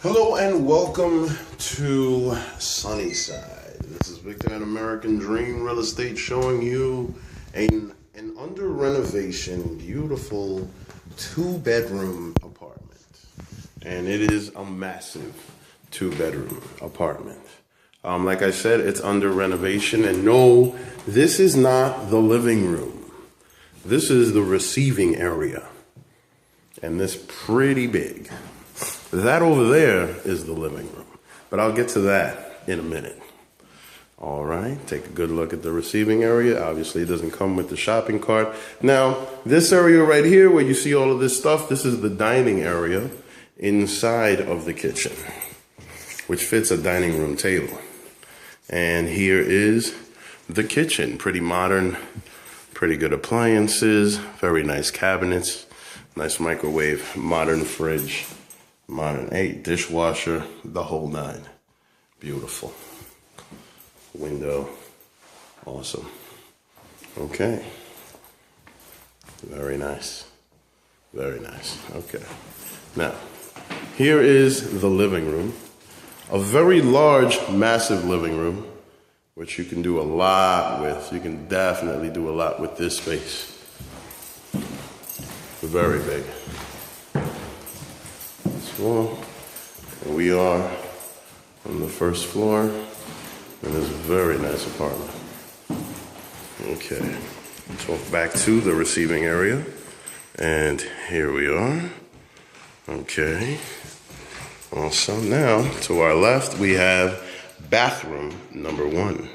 Hello and welcome to Sunnyside. This is Victor and American Dream Real Estate showing you an under renovation, beautiful 2-bedroom apartment. And it is a massive 2-bedroom apartment. Like I said, it's under renovation, and no, this is not the living room. This is the receiving area. And this pretty big. That over there is the living room, but I'll get to that in a minute. All right, take a good look at the receiving area. Obviously, it doesn't come with the shopping cart. Now, this area right here where you see all of this stuff, this is the dining area inside of the kitchen, which fits a dining room table. And here is the kitchen, pretty modern, pretty good appliances, very nice cabinets, nice microwave, modern fridge. Modern 8 dishwasher, the whole 9. Beautiful. Window. Awesome. Okay. Very nice. Very nice. Okay. Now, here is the living room. A very large, massive living room, which you can do a lot with. You can definitely do a lot with this space. Very big. Floor. And we are on the first floor in this very nice apartment. Okay, let's walk back to the receiving area, and here we are. Okay, also now to our left we have bathroom number 1.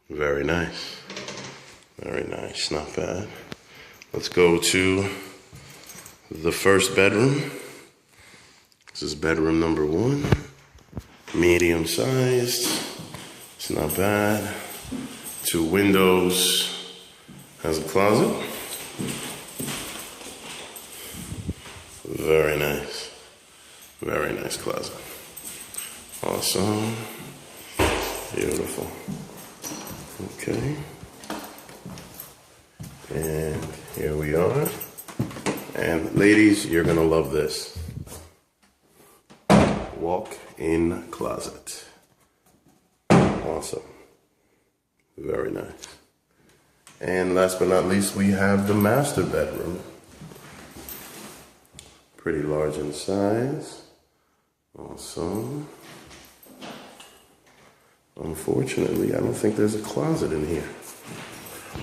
Very nice, very nice, not bad. Let's go to the first bedroom. This is bedroom number 1, medium sized, it's not bad. 2 windows, has a closet. Very nice closet. Awesome, beautiful. Okay, and here we are. And ladies, you're gonna love this. Walk-in closet. Awesome. Very nice. And last but not least, we have the master bedroom. Pretty large in size. Awesome. Unfortunately, I don't think there's a closet in here.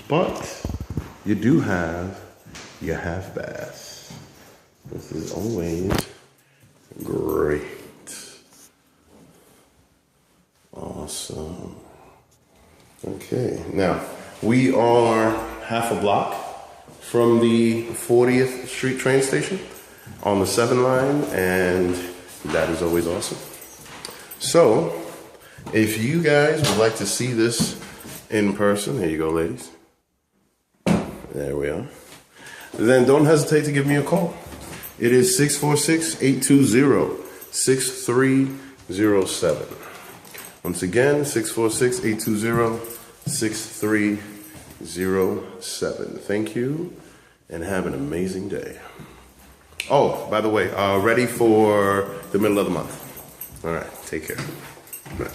But you do have your half bath. This is always great. Awesome. Okay, now we are half a block from the 40th Street train station on the 7 line, and that is always awesome. So, if you guys would like to see this in person, here you go, ladies. There we are. Then don't hesitate to give me a call. It is 646-820-6307. Once again, 646-820-6307. Thank you, and have an amazing day. Oh, by the way, ready for the middle of the month. All right, take care. Bye.